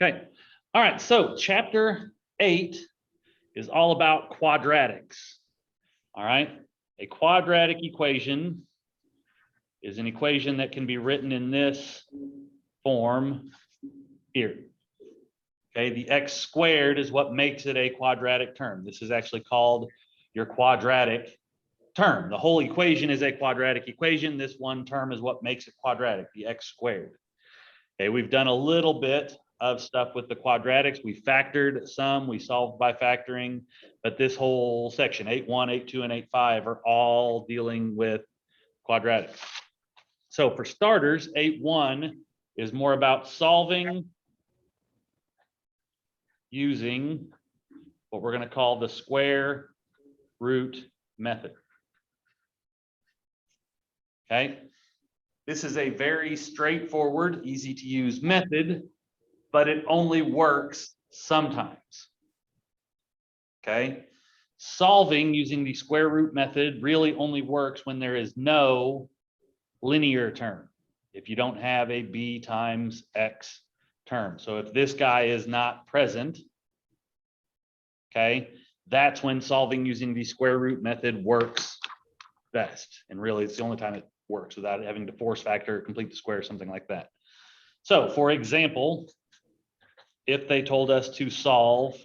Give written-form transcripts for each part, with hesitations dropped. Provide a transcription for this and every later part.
Okay. All right. So chapter 8 is all about quadratics. All right. A quadratic equation is an equation that can be written in this form here. Okay. The x squared is what makes it a quadratic term. This is actually called your quadratic term. The whole equation is a quadratic equation. This one term is what makes it quadratic, the x squared. Okay. We've done a little bit of stuff with the quadratics. We factored some, we solved by factoring, but this whole section, 8.1, 8.2, and 8.5 are all dealing with quadratics. So for starters, 8.1 is more about solving using what we're going to call the square root method. Okay. This is a very straightforward, easy to use method, but it only works sometimes. Okay. Solving using the square root method really only works when there is no linear term. If you don't have a b times x term. So if this guy is not present, okay, that's when solving using the square root method works best. And really it's the only time it works without having to force factor, complete the square, something like that. So for example, if they told us to solve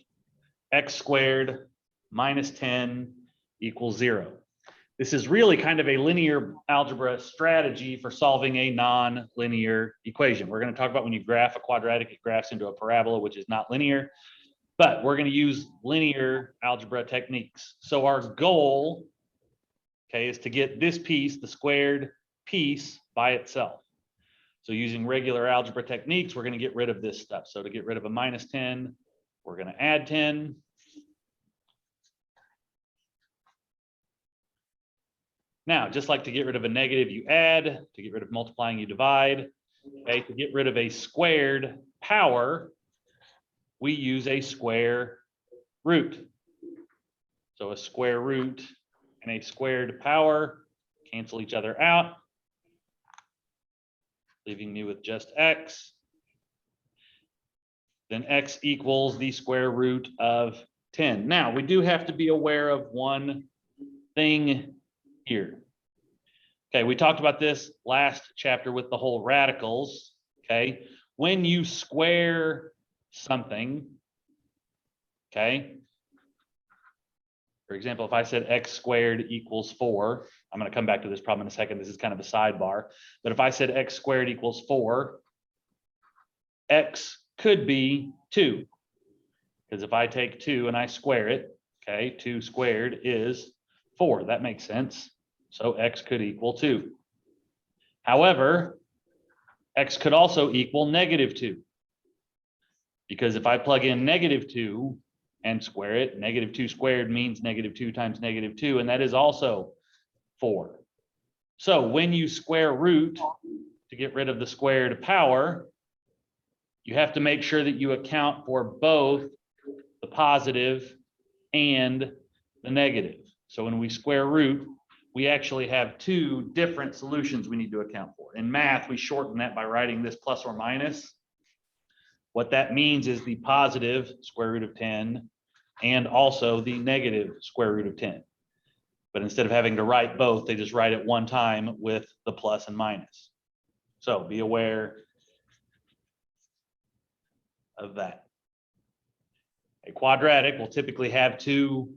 x squared minus 10 equals 0. This is really kind of a linear algebra strategy for solving a non-linear equation. We're going to talk about when you graph a quadratic, it graphs into a parabola, which is not linear, but we're going to use linear algebra techniques. So our goal, okay, is to get this piece, the squared piece, by itself. So using regular algebra techniques, we're going to get rid of this stuff. So to get rid of a minus 10, we're going to add 10. Now, just like to get rid of a negative, you add. To get rid of multiplying, you divide. Okay, to get rid of a squared power, we use a square root. So a square root and a squared power cancel each other out, leaving me with just x. Then x equals the square root of 10. Now, we do have to be aware of one thing here. Okay, we talked about this last chapter with the whole radicals. Okay, when you square something, okay, for example, if I said x squared equals 4, I'm going to come back to this problem in a second. This is kind of a sidebar. But if I said x squared equals 4, x could be 2. Because if I take 2 and I square it, okay, 2 squared is 4. That makes sense. So x could equal 2. However, x could also equal negative 2. Because if I plug in negative 2 and square it, negative 2 squared means negative 2 times negative 2, and that is also 4. So when you square root to get rid of the squared power, you have to make sure that you account for both the positive and the negative. So when we square root, we actually have two different solutions we need to account for. In math, we shorten that by writing this plus or minus. What that means is the positive square root of 10 and also the negative square root of 10. But instead of having to write both, they just write it one time with the plus and minus. So be aware of that. A quadratic will typically have two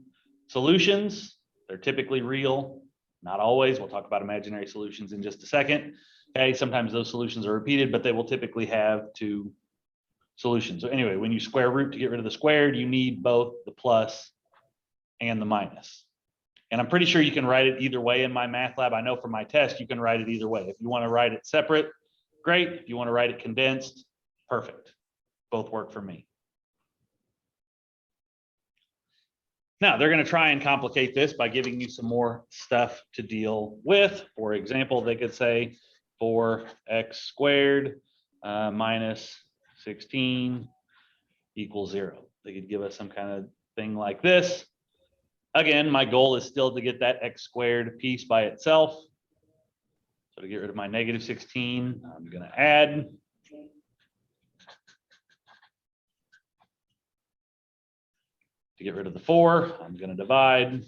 solutions. They're typically real, not always. We'll talk about imaginary solutions in just a second. Okay, sometimes those solutions are repeated, but they will typically have two solutions. So anyway, when you square root to get rid of the squared, you need both the plus and the minus. And I'm pretty sure you can write it either way in my math lab. I know for my test, you can write it either way. If you want to write it separate, great. If you want to write it condensed, perfect. Both work for me. Now, they're going to try and complicate this by giving you some more stuff to deal with. For example, they could say 4x squared minus 16 equals 0. They could give us some kind of thing like this. Again, my goal is still to get that x squared piece by itself. So to get rid of my negative 16, I'm going to add. To get rid of the 4, I'm going to divide. And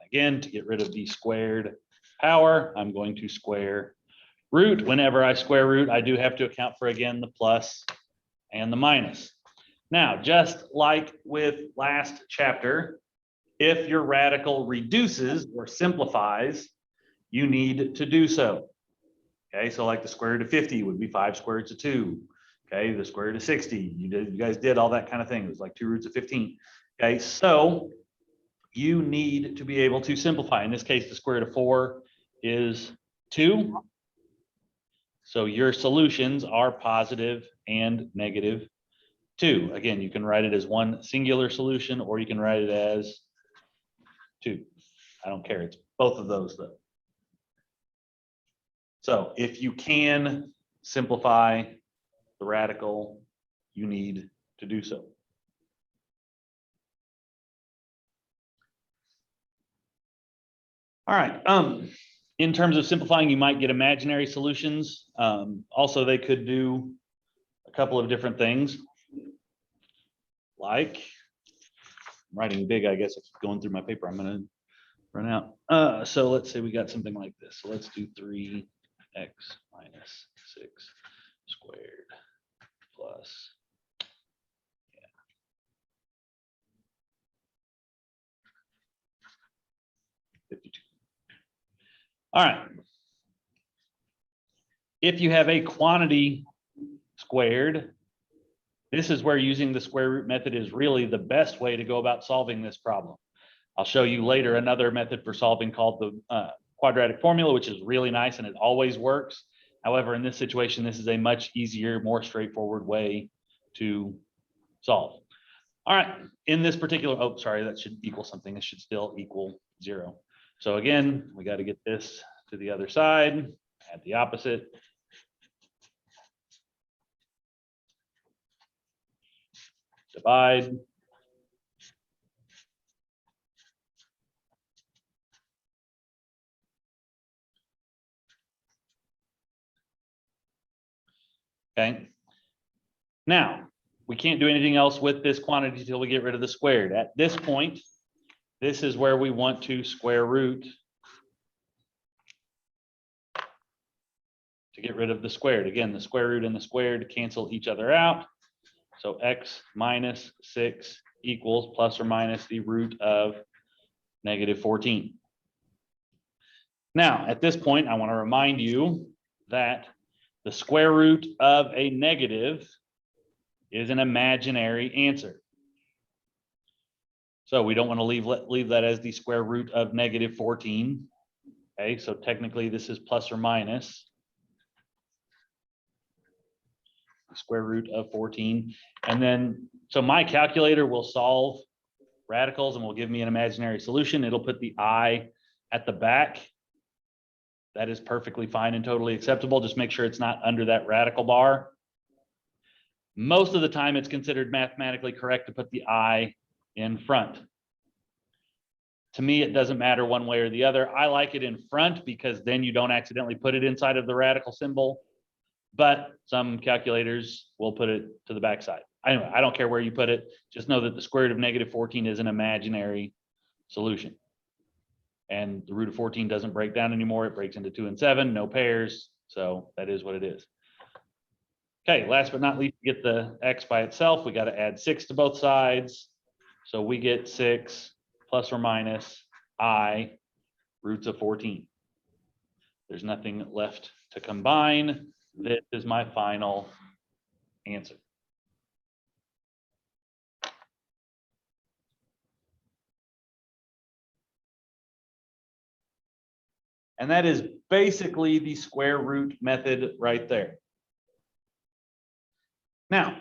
again, to get rid of the squared power, I'm going to square root. Whenever I square root, I do have to account for, again, the plus and the minus. Now, just like with last chapter, if your radical reduces or simplifies, you need to do so. Okay, so like the square root of 50 would be 5 square roots of 2. Okay, the square root of 60, you guys did all that kind of thing. It was like 2 roots of 15. Okay, so you need to be able to simplify. In this case, the square root of 4 is 2. So your solutions are positive and negative 2. Again, you can write it as one singular solution, or you can write it as 2. I don't care. It's both of those though. So if you can simplify the radical, you need to do so. All right. In terms of simplifying, you might get imaginary solutions. Also, they could do a couple of different things. Like, I'm writing big, I guess, if going through my paper, I'm going to run out. So let's say we got something like this. So let's do 3x minus 6 squared plus, 52. All right. If you have a quantity squared, this is where using the square root method is really the best way to go about solving this problem. I'll show you later another method for solving called the quadratic formula, which is really nice and it always works. However, in this situation, this is a much easier, more straightforward way to solve. All right, in this particular, oh, sorry, that should equal something. This should still equal 0. So again, we got to get this to the other side, add the opposite. Divide. Okay. Now, we can't do anything else with this quantity until we get rid of the squared. At this point, this is where we want to square root to get rid of the squared. Again, the square root and the squared cancel each other out. So x minus 6 equals plus or minus the root of negative 14. Now, at this point, I want to remind you that the square root of a negative is an imaginary answer. So we don't want to leave that as the square root of negative 14. Okay, so technically this is plus or minus the square root of 14. And then, so my calculator will solve radicals and will give me an imaginary solution. It'll put the I at the back. That is perfectly fine and totally acceptable. Just make sure it's not under that radical bar. Most of the time, it's considered mathematically correct to put the I in front. To me, it doesn't matter one way or the other. I like it in front because then you don't accidentally put it inside of the radical symbol, but some calculators will put it to the backside. Anyway, I don't care where you put it. Just know that the square root of negative 14 is an imaginary solution. And the root of 14 doesn't break down anymore. It breaks into 2 and 7, no pairs. So that is what it is. Okay, last but not least, to get the x by itself, we got to add 6 to both sides. So we get 6 plus or minus I roots of 14. There's nothing left to combine. This is my final answer. And that is basically the square root method right there. Now,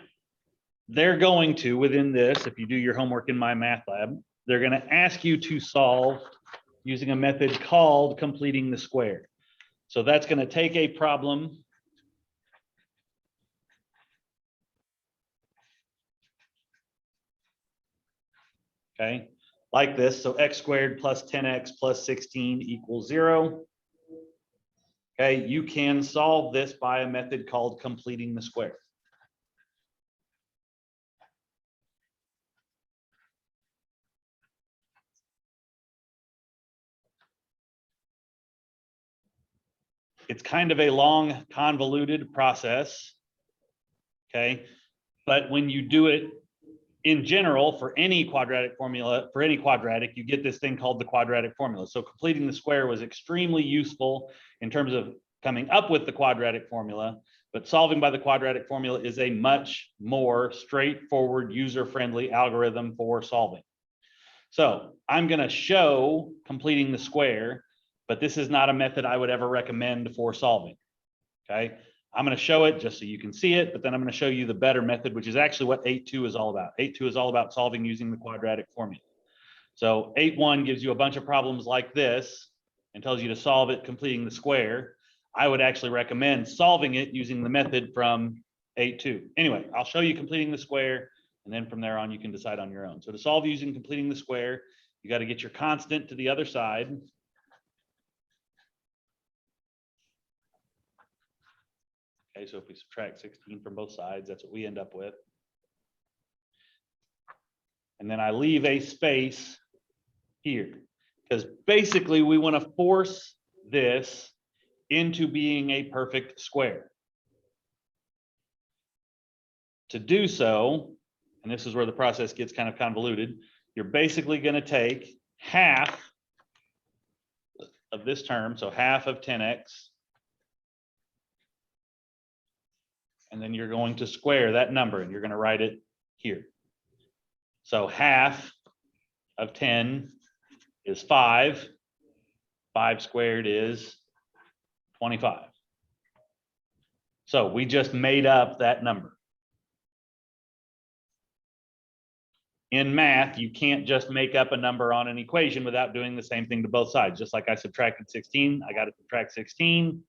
they're going to, within this, if you do your homework in my math lab, they're going to ask you to solve using a method called completing the square. So that's going to take a problem okay, like this. So x squared plus 10x plus 16 equals 0. Okay, you can solve this by a method called completing the square. It's kind of a long, convoluted process. Okay, but when you do it in general for any quadratic formula, for any quadratic, you get this thing called the quadratic formula. So completing the square was extremely useful in terms of coming up with the quadratic formula, but solving by the quadratic formula is a much more straightforward, user-friendly algorithm for solving. So I'm going to show completing the square, but this is not a method I would ever recommend for solving. Okay, I'm going to show it just so you can see it, but then I'm going to show you the better method, which is actually what 8.2 is all about. 8.2 is all about solving using the quadratic formula. So 8.1 gives you a bunch of problems like this and tells you to solve it completing the square. I would actually recommend solving it using the method from 8.2. Anyway, I'll show you completing the square, and then from there on, you can decide on your own. So to solve using completing the square, you got to get your constant to the other side. Okay, so if we subtract 16 from both sides, that's what we end up with. And then I leave a space here, because basically we want to force this into being a perfect square. To do so, and this is where the process gets kind of convoluted, you're basically going to take half of this term, so half of 10x, and then you're going to square that number, and you're going to write it here. So half of 10 is 5. 5 squared is 25. So we just made up that number. In math, you can't just make up a number on an equation without doing the same thing to both sides. Just like I subtracted 16, I got to subtract 16.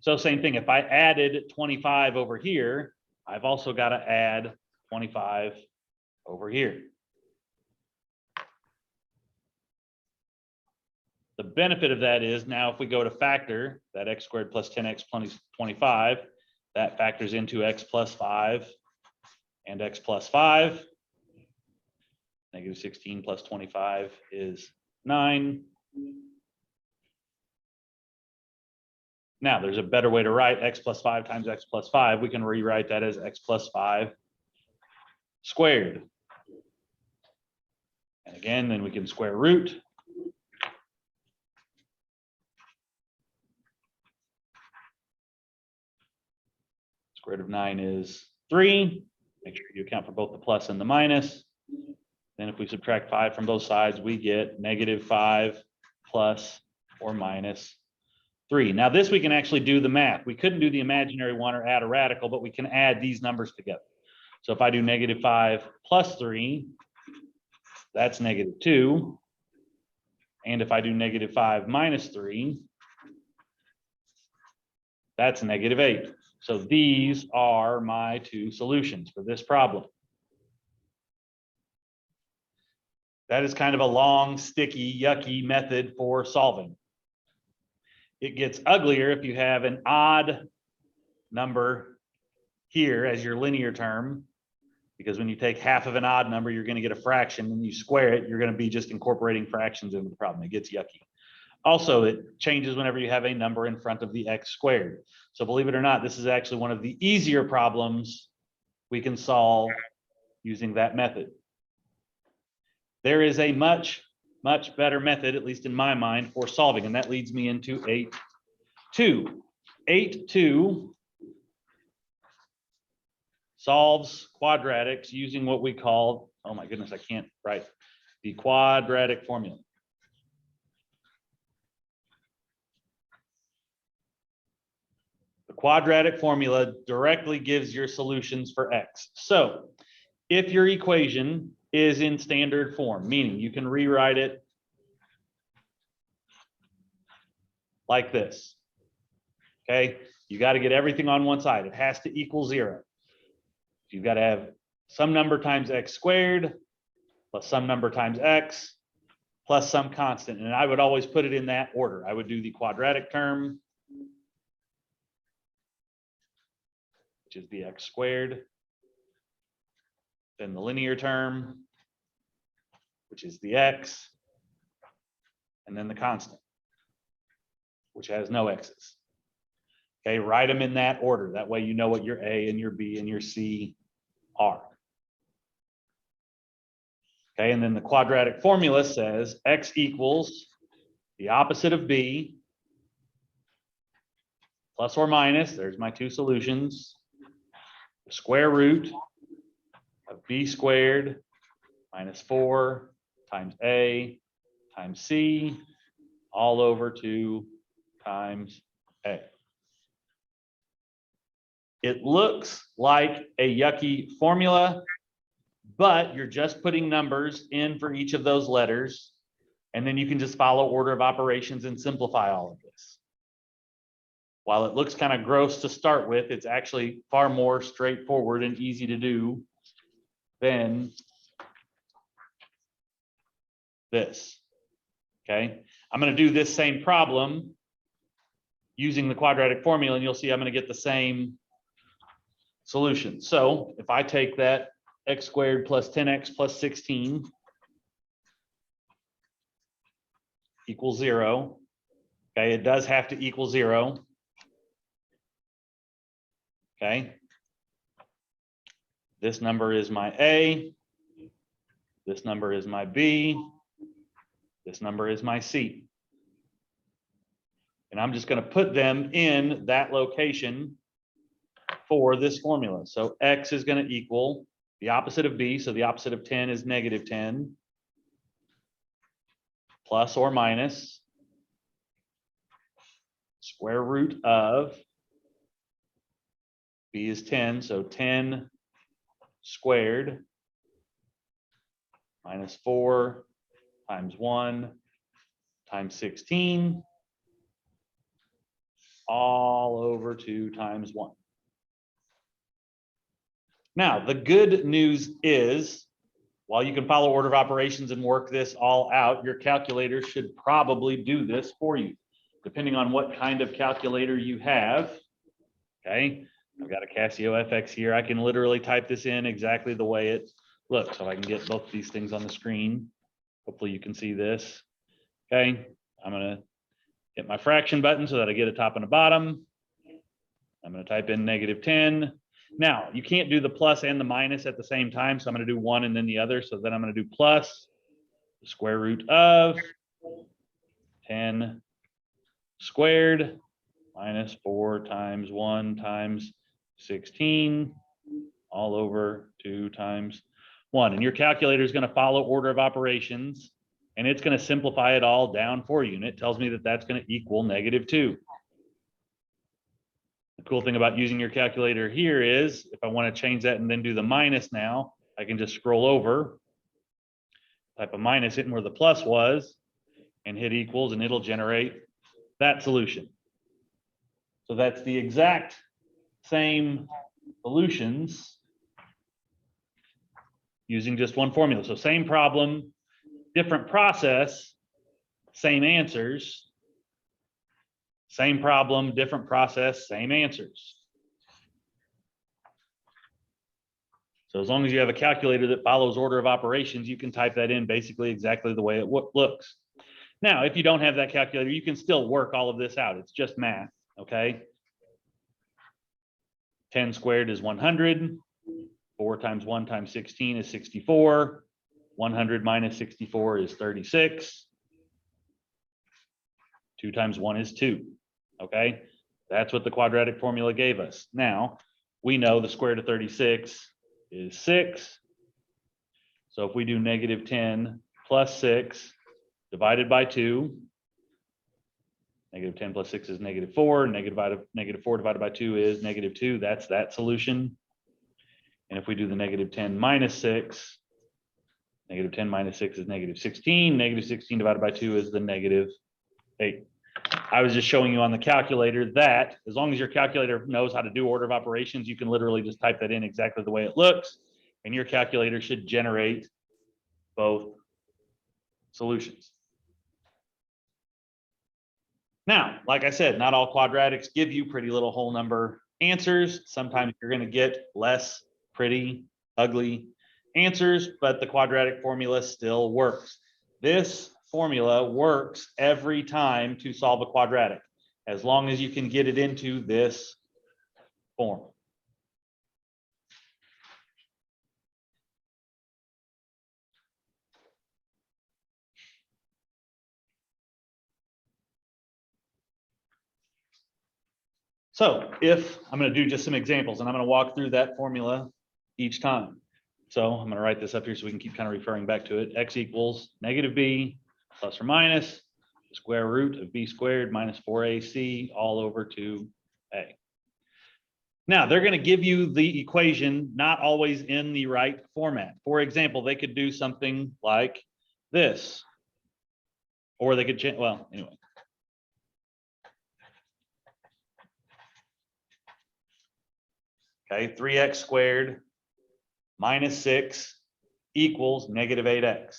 So same thing, if I added 25 over here, I've also got to add 25 over here. The benefit of that is now if we go to factor that x squared plus 10x plus 25, that factors into x plus 5 and x plus 5. Negative 16 plus 25 is 9. Now there's a better way to write x plus 5 times x plus 5. We can rewrite that as x plus 5 squared. And again, then we can square root. Square root of 9 is 3. Make sure you account for both the plus and the minus. Then if we subtract 5 from both sides, we get negative 5 plus or minus 3. Now this we can actually do the math. We couldn't do the imaginary one or add a radical, but we can add these numbers together. So if I do negative 5 plus 3, that's negative 2. And if I do negative 5 minus 3, that's negative 8. So these are my two solutions for this problem. That is kind of a long, sticky, yucky method for solving. It gets uglier if you have an odd number here as your linear term, because when you take half of an odd number, you're going to get a fraction, and you square it, you're going to be just incorporating fractions into the problem. It gets yucky. Also, it changes whenever you have a number in front of the x squared. So believe it or not, this is actually one of the easier problems we can solve using that method. There is a much better method, at least in my mind, for solving, and that leads me into 8.2. 8.2 solves quadratics using what we call, oh my goodness, I can't write, the quadratic formula. The quadratic formula directly gives your solutions for x. So if your equation is in standard form, meaning you can rewrite it like this. Okay, you got to get everything on one side. It has to equal 0. You've got to have some number times x squared plus some number times x plus some constant. And I would always put it in that order. I would do the quadratic term which is the x squared, then the linear term, which is the x, and then the constant, which has no x's. Okay, write them in that order. That way you know what your A and your B and your C are. Okay, and then the quadratic formula says x equals the opposite of B plus or minus, there's my two solutions, the square root of B squared minus 4 times A times C all over 2 times A. It looks like a yucky formula, but you're just putting numbers in for each of those letters, and then you can just follow order of operations and simplify all of this. While it looks kind of gross to start with, it's actually far more straightforward and easy to do than this. Okay, I'm going to do this same problem using the quadratic formula, and you'll see I'm going to get the same solution. So if I take that x squared plus 10x plus 16 equals 0. Okay, it does have to equal 0. Okay, this number is my A, this number is my B, this number is my C. And I'm just going to put them in that location for this formula. So x is going to equal the opposite of B, so the opposite of 10 is negative 10, plus or minus square root of B is 10, so 10 squared minus 4 times 1 times 16 all over 2 times 1. Now, the good news is, while you can follow order of operations and work this all out, your calculator should probably do this for you, depending on what kind of calculator you have. Okay, I've got a Casio FX here. I can literally type this in exactly the way it looks. So I can get both these things on the screen. Hopefully you can see this. Okay, I'm going to hit my fraction button so that I get a top and a bottom. I'm going to type in negative 10. Now, you can't do the plus and the minus at the same time, so I'm going to do one and then the other. So then I'm going to do plus the square root of 10 squared minus 4 times 1 times 16 all over 2 times 1. And your calculator is going to follow order of operations, and it's going to simplify it all down for you. And it tells me that that's going to equal negative 2. The cool thing about using your calculator here is if I want to change that and then do the minus now, I can just scroll over, type a minus, hitting where the plus was, and hit equals, and it'll generate that solution. So that's the exact same solutions using just one formula. So same problem, different process, same answers. Same problem, different process, same answers. So as long as you have a calculator that follows order of operations, you can type that in basically exactly the way it looks. Now, if you don't have that calculator, you can still work all of this out. It's just math, okay? 10 squared is 100. 4 times 1 times 16 is 64. 100 minus 64 is 36. 2 times 1 is 2. Okay, that's what the quadratic formula gave us. Now, we know the square root of 36 is 6. So if we do negative 10 plus 6 divided by 2, negative 10 plus 6 is negative 4. Negative 4 divided by 2 is negative 2. That's that solution. And if we do the negative 10 minus 6, negative 10 minus 6 is negative 16. Negative 16 divided by 2 is the negative 8. I was just showing you on the calculator that as long as your calculator knows how to do order of operations, you can literally just type that in exactly the way it looks, and your calculator should generate both solutions. Now, like I said, not all quadratics give you pretty little whole number answers. Sometimes you're going to get less pretty, ugly answers, but the quadratic formula still works. This formula works every time to solve a quadratic, as long as you can get it into this form. So if I'm going to do just some examples, and I'm going to walk through that formula each time. So I'm going to write this up here so we can keep kind of referring back to it. X equals negative b plus or minus the square root of b squared minus 4ac all over 2a. Now they're going to give you the equation not always in the right format. For example, they could do something like this, or they could change. Well, anyway. Okay, 3x squared minus 6 equals negative 8x.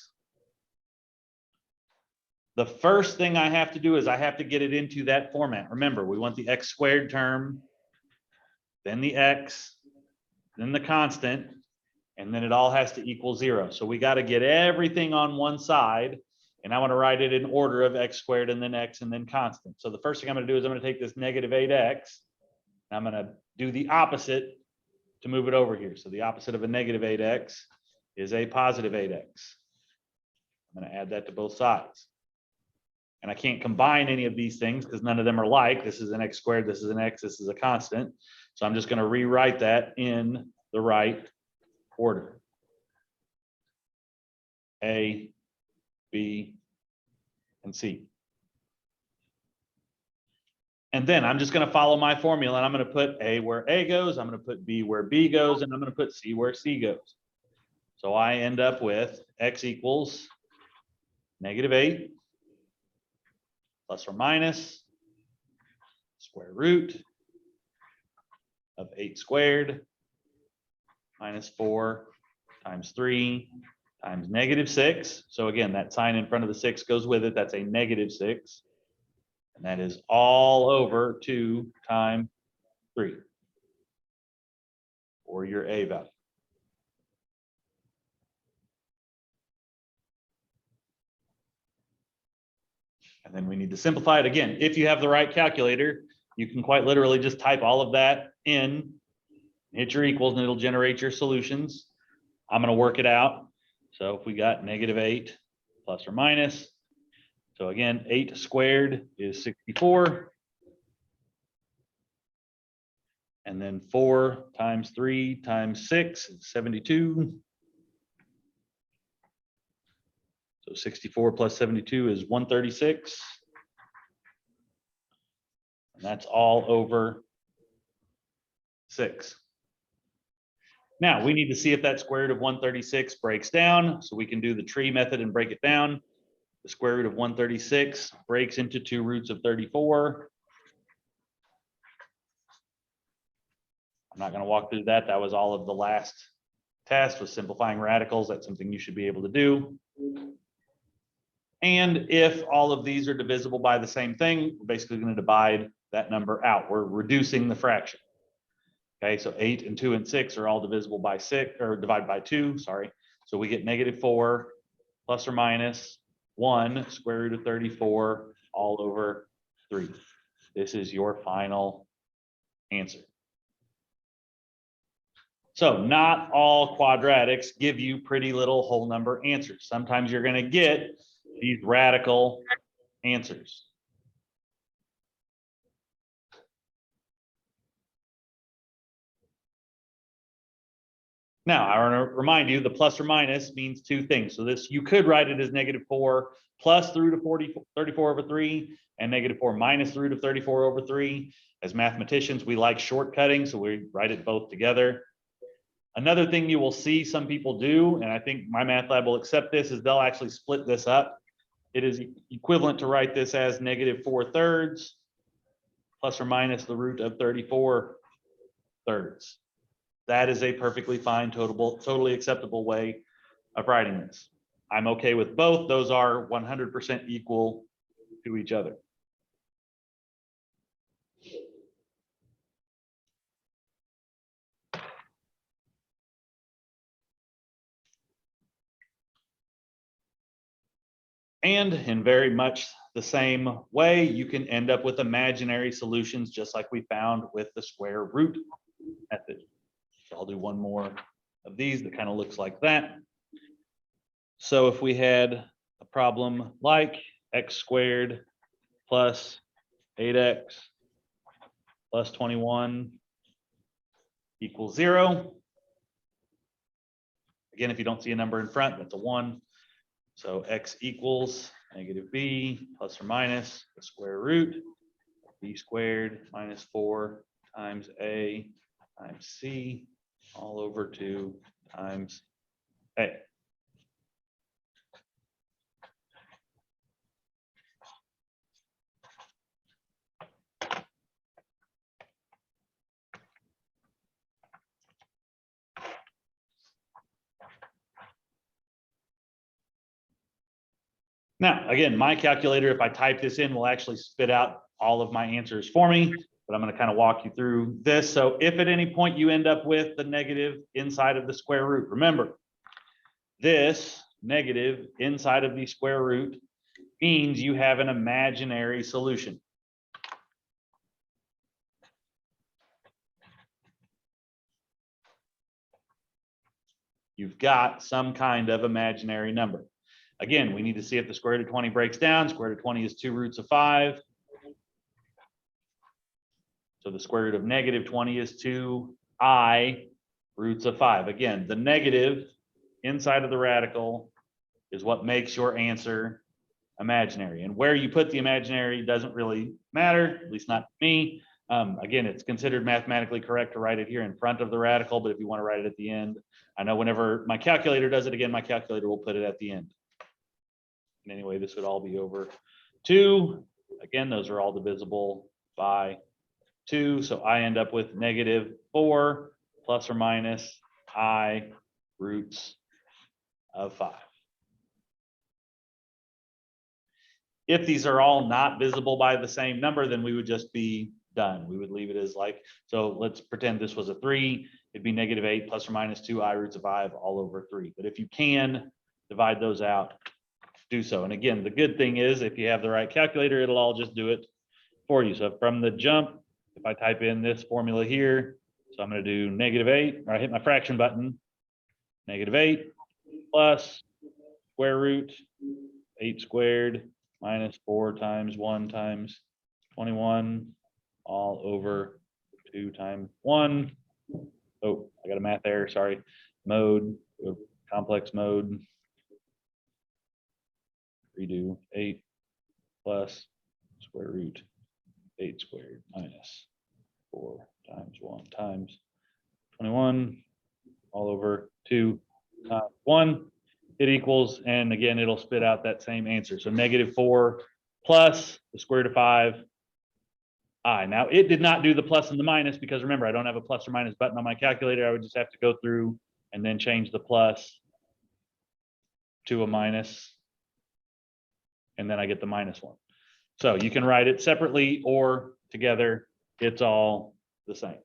The first thing I have to do is I have to get it into that format. Remember, we want the x squared term, then the x, then the constant, and then it all has to equal 0. So we got to get everything on one side, and I want to write it in order of x squared and then x and then constant. So the first thing I'm going to do is I'm going to take this negative 8x, and I'm going to do the opposite to move it over here. So the opposite of a negative 8x is a positive 8x. I'm going to add that to both sides. And I can't combine any of these things because none of them are like. This is an x squared, this is an x, this is a constant. So I'm just going to rewrite that in the right order. A, B, and C. And then I'm just going to follow my formula, and I'm going to put A where A goes, I'm going to put B where B goes, and I'm going to put C where C goes. So I end up with x equals negative 8 plus or minus square root of 8 squared minus 4 times 3 times negative 6. So again, that sign in front of the 6 goes with it. That's a negative 6. And that is all over 2 times 3 for your A value. And then we need to simplify it again. If you have the right calculator, you can quite literally just type all of that in, hit your equals, and it'll generate your solutions. I'm going to work it out. So if we got negative 8 plus or minus, so again, 8 squared is 64. And then 4 times 3 times 6 is 72. So 64 plus 72 is 136. And that's all over 6. Now we need to see if that square root of 136 breaks down. So we can do the tree method and break it down. The square root of 136 breaks into 2 roots of 34. I'm not going to walk through that. That was all of the last test with simplifying radicals. That's something you should be able to do. And if all of these are divisible by the same thing, we're basically going to divide that number out. We're reducing the fraction. Okay, so 8 and 2 and 6 are all divisible by 6, or divided by 2, sorry. So we get negative 4 plus or minus 1 square root of 34 all over 3. This is your final answer. So not all quadratics give you pretty little whole number answers. Sometimes you're going to get these radical answers. Now, I want to remind you, the plus or minus means 2 things. So this, you could write it as negative 4 plus the root of 34 over 3 and negative 4 minus the root of 34 over 3. As mathematicians, we like shortcutting, so we write it both together. Another thing you will see some people do, and I think my math lab will accept this, is they'll actually split this up. It is equivalent to write this as negative 4/3 plus or minus the root of 34/3. That is a perfectly fine, totally acceptable way of writing this. I'm okay with both. Those are 100% equal to each other. And in very much the same way, you can end up with imaginary solutions, just like we found with the square root method. So I'll do one more of these that kind of looks like that. So if we had a problem like x squared plus 8x plus 21 equals 0. Again, if you don't see a number in front, that's a 1. So x equals negative b plus or minus the square root b squared minus 4 times a times c all over 2 times a. Now, again, my calculator, if I type this in, will actually spit out all of my answers for me, but I'm going to kind of walk you through this. So if at any point you end up with the negative inside of the square root, remember, this negative inside of the square root means you have an imaginary solution. You've got some kind of imaginary number. Again, we need to see if the square root of 20 breaks down. Square root of 20 is 2 roots of 5. So the square root of negative 20 is 2i roots of 5. Again, the negative inside of the radical is what makes your answer imaginary. And where you put the imaginary doesn't really matter, at least not to me. Again, it's considered mathematically correct to write it here in front of the radical, but if you want to write it at the end, I know whenever my calculator does it again, my calculator will put it at the end. And anyway, this would all be over 2. Again, those are all divisible by 2. So I end up with negative 4 plus or minus I roots of 5. If these are all not visible by the same number, then we would just be done. We would leave it as like, so let's pretend this was a 3. It'd be negative 8 plus or minus 2i roots of 5 all over 3. But if you can divide those out, do so. And again, the good thing is if you have the right calculator, it'll all just do it for you. So from the jump, if I type in this formula here, so I'm going to do negative 8, or I hit my fraction button, negative 8 plus square root 8 squared minus 4 times 1 times 21 all over 2 times 1. Oh, I got a math error, sorry. Mode, complex mode. Redo 8 plus square root 8 squared minus 4 times 1 times 21 all over 2 times 1. It equals, and again, it'll spit out that same answer. So negative 4 plus the square root of 5 I. Now, it did not do the plus and the minus because remember, I don't have a plus or minus button on my calculator. I would just have to go through and then change the plus to a minus, and then I get the minus 1. So you can write it separately or together. It's all the same.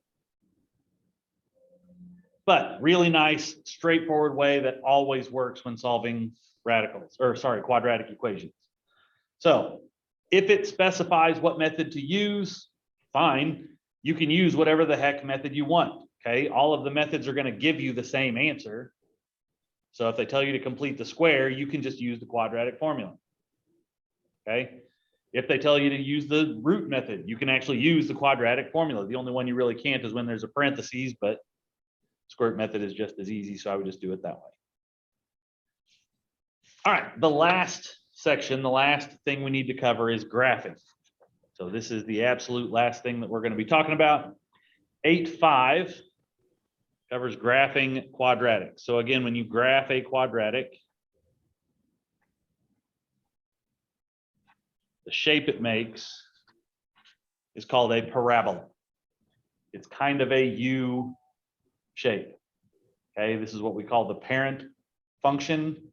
But really nice, straightforward way that always works when solving quadratic equations. So if it specifies what method to use, fine. You can use whatever the heck method you want. Okay, all of the methods are going to give you the same answer. So if they tell you to complete the square, you can just use the quadratic formula. Okay, if they tell you to use the root method, you can actually use the quadratic formula. The only one you really can't is when there's a parentheses, but square root method is just as easy, so I would just do it that way. All right, the last section, the last thing we need to cover is graphing. So this is the absolute last thing that we're going to be talking about. 8.5 covers graphing quadratics. So again, when you graph a quadratic, the shape it makes is called a parabola. It's kind of a U shape. Okay, this is what we call the parent function.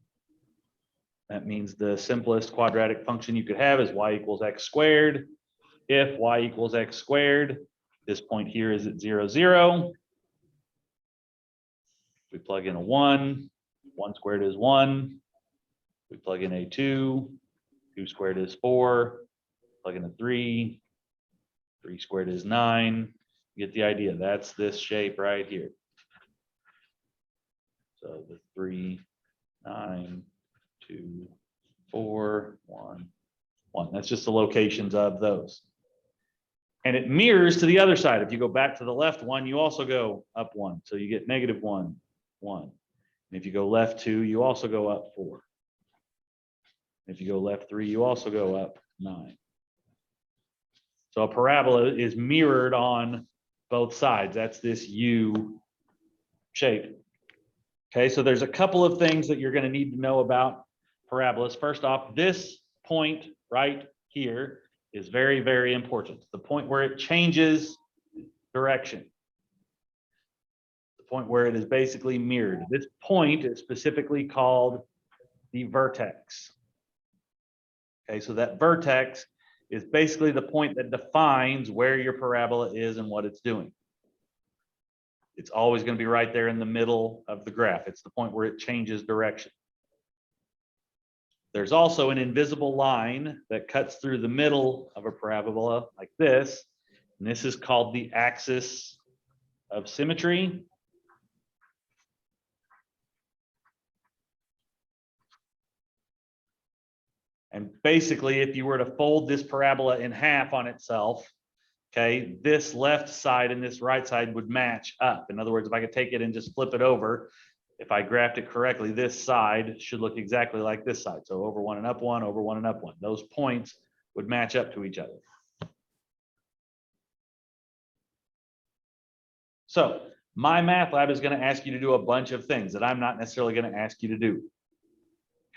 That means the simplest quadratic function you could have is y equals x squared. If y equals x squared, this point here is at 0, 0. We plug in a 1. 1 squared is 1. We plug in a 2. 2 squared is 4. Plug in a 3. 3 squared is 9. You get the idea. That's this shape right here. So the 3, 9, 2, 4, 1, 1. That's just the locations of those. And it mirrors to the other side. If you go back to the left one, you also go up 1. So you get -1, 1. And if you go left 2, you also go up 4. If you go left 3, you also go up 9. So a parabola is mirrored on both sides. That's this U shape. Okay, so there's a couple of things that you're going to need to know about parabolas. First off, this point right here is very, very important. The point where it changes direction. The point where it is basically mirrored. This point is specifically called the vertex. Okay, so that vertex is basically the point that defines where your parabola is and what it's doing. It's always going to be right there in the middle of the graph. It's the point where it changes direction. There's also an invisible line that cuts through the middle of a parabola like this, and this is called the axis of symmetry. And basically, if you were to fold this parabola in half on itself, okay, this left side and this right side would match up. In other words, if I could take it and just flip it over, if I graphed it correctly, this side should look exactly like this side. So over 1 and up 1, over 1 and up 1. Those points would match up to each other. So my math lab is going to ask you to do a bunch of things that I'm not necessarily going to ask you to do.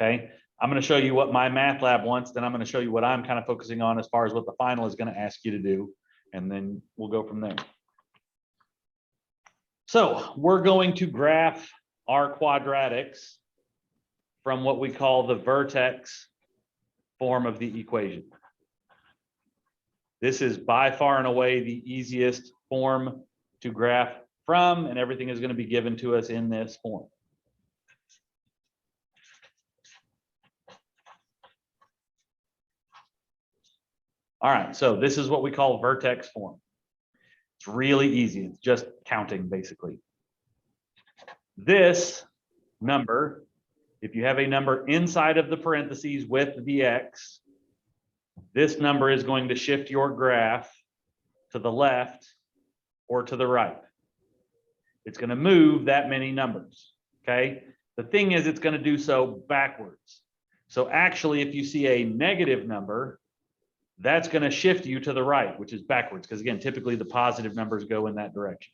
Okay, I'm going to show you what my math lab wants, then I'm going to show you what I'm kind of focusing on as far as what the final is going to ask you to do, and then we'll go from there. So we're going to graph our quadratics from what we call the vertex form of the equation. This is by far and away the easiest form to graph from, and everything is going to be given to us in this form. All right, so this is what we call vertex form. It's really easy. It's just counting, basically. This number, if you have a number inside of the parentheses with the x, this number is going to shift your graph to the left or to the right. It's going to move that many numbers, okay? The thing is, it's going to do so backwards. So actually, if you see a negative number, that's going to shift you to the right, which is backwards, because again, typically the positive numbers go in that direction.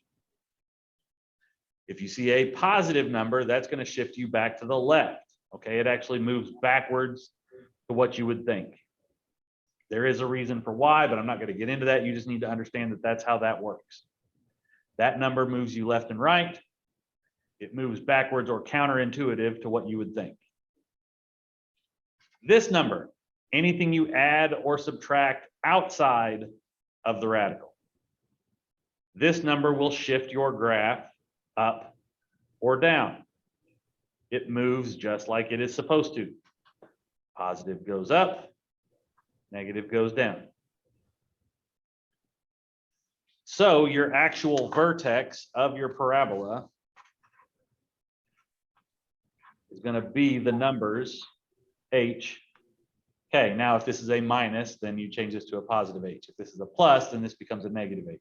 If you see a positive number, that's going to shift you back to the left. Okay, it actually moves backwards to what you would think. There is a reason for why, but I'm not going to get into that. You just need to understand that that's how that works. That number moves you left and right. It moves backwards or counterintuitive to what you would think. This number, anything you add or subtract outside of the radical, this number will shift your graph up or down. It moves just like it is supposed to. Positive goes up, negative goes down. So your actual vertex of your parabola is going to be the numbers h. Okay, now if this is a minus, then you change this to a positive h. If this is a plus, then this becomes a negative h.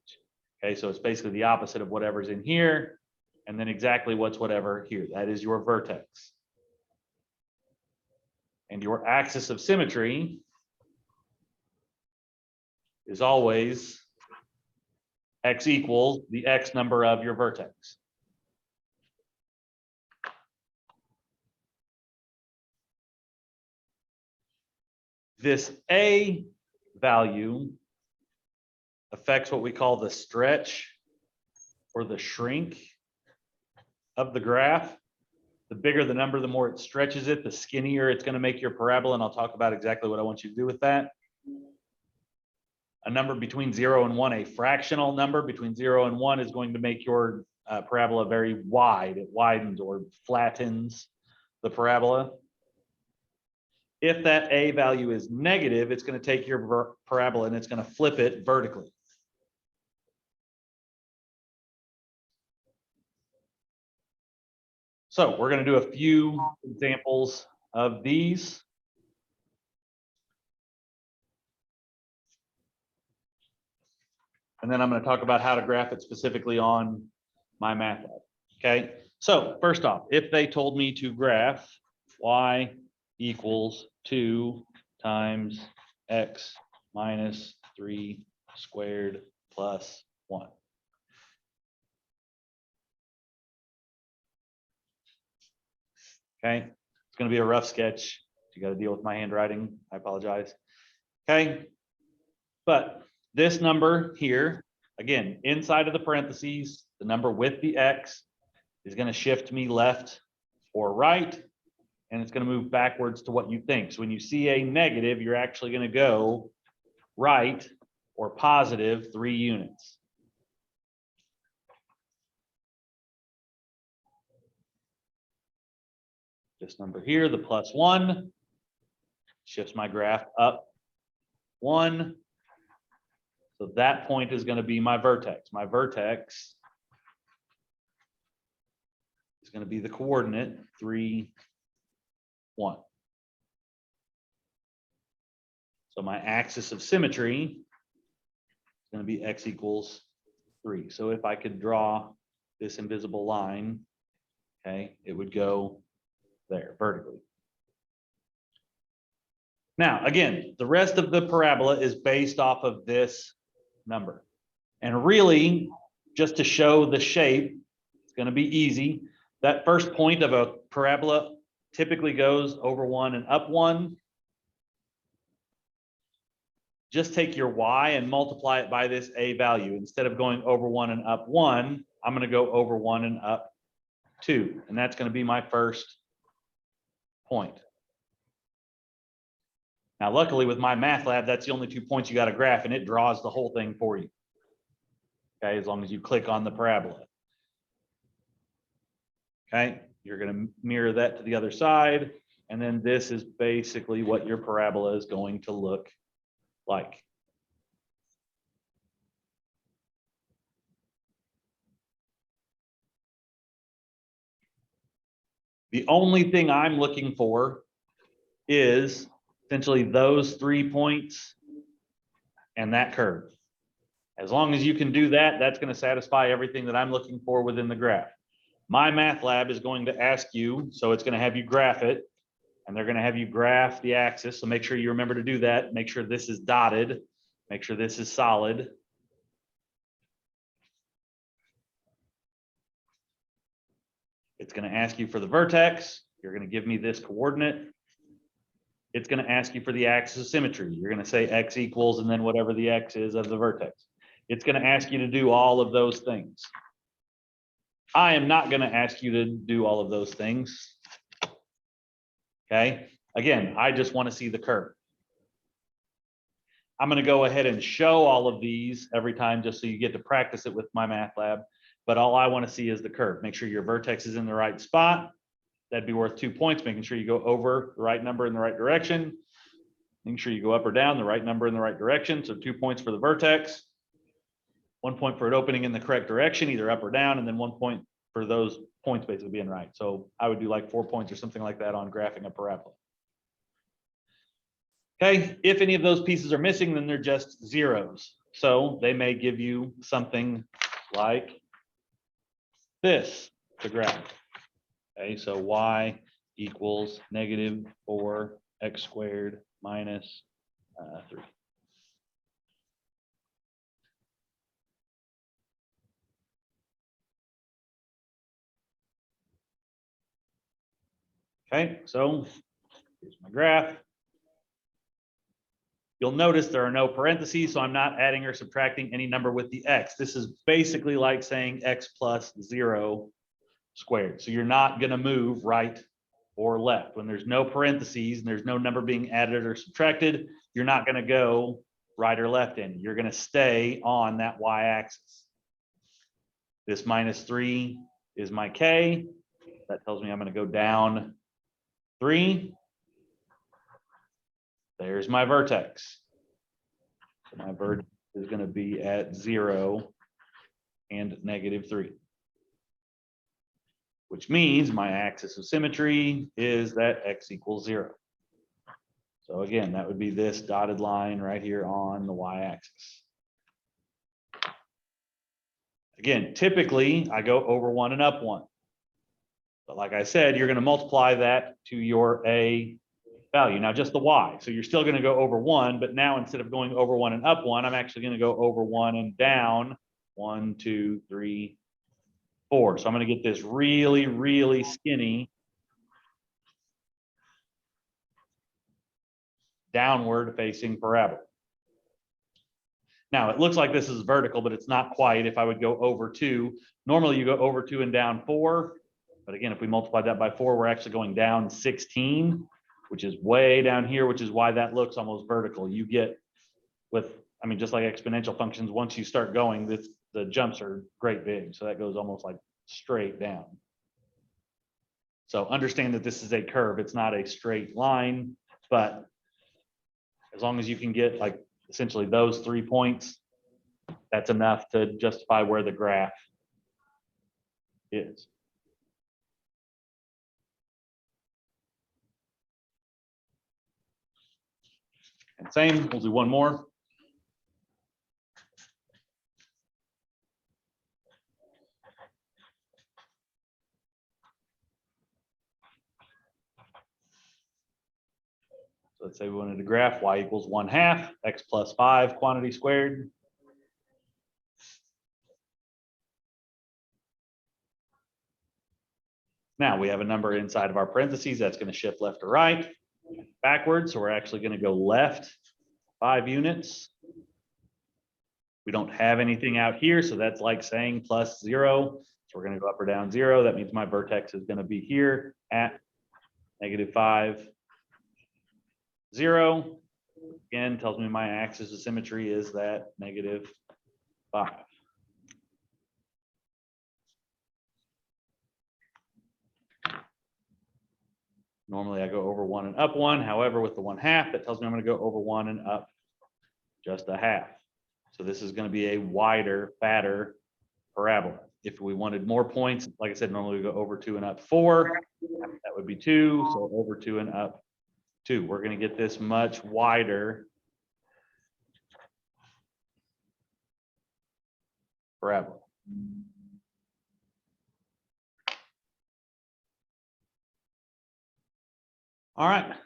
Okay, so it's basically the opposite of whatever's in here, and then exactly what's whatever here. That is your vertex. And your axis of symmetry is always x equals the x number of your vertex. This a value affects what we call the stretch or the shrink of the graph. The bigger the number, the more it stretches it, the skinnier it's going to make your parabola, and I'll talk about exactly what I want you to do with that. A number between 0 and 1, a fractional number between 0 and 1 is going to make your parabola very wide. It widens or flattens the parabola. If that A value is negative, it's going to take your parabola and it's going to flip it vertically. So we're going to do a few examples of these. And then I'm going to talk about how to graph it specifically on my MATLAB. Okay, so first off, if they told me to graph y equals 2 times x minus 3 squared plus 1. Okay, it's going to be a rough sketch. You got to deal with my handwriting. I apologize. Okay, but this number here, again, inside of the parentheses, the number with the x is going to shift me left or right, and it's going to move backwards to what you think. So when you see a negative, you're actually going to go right or positive 3 units. This number here, the +1, shifts my graph up 1. So that point is going to be my vertex. My vertex is going to be the coordinate 3, 1. So my axis of symmetry is going to be x equals 3. So if I could draw this invisible line, okay, it would go there vertically. Now, again, the rest of the parabola is based off of this number. And really, just to show the shape, it's going to be easy. That first point of a parabola typically goes over 1 and up 1. Just take your y and multiply it by this a value. Instead of going over 1 and up 1, I'm going to go over 1 and up 2. And that's going to be my first point. Now, luckily with my MATLAB, that's the only 2 points you got to graph, and it draws the whole thing for you. Okay, as long as you click on the parabola. Okay, you're going to mirror that to the other side, and then this is basically what your parabola is going to look like. The only thing I'm looking for is essentially those 3 points and that curve. As long as you can do that, that's going to satisfy everything that I'm looking for within the graph. My MATLAB is going to ask you, so it's going to have you graph it, and they're going to have you graph the axis. So make sure you remember to do that. Make sure this is dotted. Make sure this is solid. It's going to ask you for the vertex. You're going to give me this coordinate. It's going to ask you for the axis of symmetry. You're going to say x equals and then whatever the x is of the vertex. It's going to ask you to do all of those things. I am not going to ask you to do all of those things. Okay. Again, I just want to see the curve. I'm going to go ahead and show all of these every time just so you get to practice it with my MATLAB. But all I want to see is the curve. Make sure your vertex is in the right spot. That'd be worth 2 points, making sure you go over the right number in the right direction. Making sure you go up or down the right number in the right direction. So 2 points for the vertex. 1 point for it opening in the correct direction, either up or down, and then 1 point for those points basically being right. So I would do like 4 points or something like that on graphing a parabola. Okay, if any of those pieces are missing, then they're just zeros. So they may give you something like this to graph. Okay, so y equals -4x squared minus 3. Okay, so here's my graph. You'll notice there are no parentheses, so I'm not adding or subtracting any number with the x. This is basically like saying x plus 0 squared. So you're not going to move right or left. When there's no parentheses and there's no number being added or subtracted, you're not going to go right or left in. You're going to stay on that y-axis. This -3 is my k. That tells me I'm going to go down 3. There's my vertex. So my vertex is going to be at 0 and -3. Which means my axis of symmetry is that x equals 0. So again, that would be this dotted line right here on the y-axis. Again, typically I go over 1 and up 1. But like I said, you're going to multiply that to your a value. Now just the y. So you're still going to go over 1, but now instead of going over 1 and up 1, I'm actually going to go over 1 and down 1, 2, 3, 4. So I'm going to get this really, really skinny downward facing parabola. Now it looks like this is vertical, but it's not quite. If I would go over 2, normally you go over 2 and down 4. But again, if we multiply that by 4, we're actually going down 16, which is way down here, which is why that looks almost vertical. You get with, I mean, just like exponential functions, once you start going, the jumps are great big. So that goes almost like straight down. So understand that this is a curve. It's not a straight line, but as long as you can get like essentially those 3 points, that's enough to justify where the graph is. And same, we'll do one more. So let's say we wanted to graph y equals 1/2 x plus 5 quantity squared. Now we have a number inside of our parentheses that's going to shift left to right, backwards. So we're actually going to go left 5 units. We don't have anything out here, so that's like saying plus 0. So we're going to go up or down 0. That means my vertex is going to be here at -5, 0. Again, tells me my axis of symmetry is that -5. Normally I go over 1 and up 1. However, with the 1/2, that tells me I'm going to go over 1 and up just a half. So this is going to be a wider, fatter parabola. If we wanted more points, like I said, normally we go over 2 and up 4. That would be 2. So over 2 and up 2. We're going to get this much wider parabola. All right.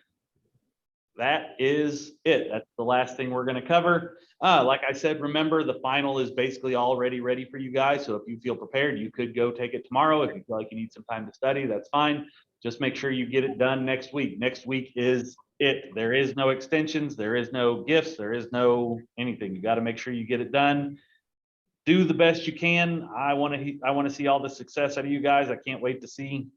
That is it. That's the last thing we're going to cover. Like I said, remember the final is basically already ready for you guys. So if you feel prepared, you could go take it tomorrow. If you feel like you need some time to study, that's fine. Just make sure you get it done next week. Next week is it. There is no extensions. There is no gifts. There is no anything. You got to make sure you get it done. Do the best you can. I want to see all the success out of you guys. I can't wait to see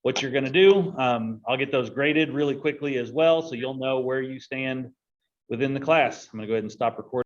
what you're going to do. I'll get those graded really quickly as well, so you'll know where you stand within the class. I'm going to go ahead and stop recording.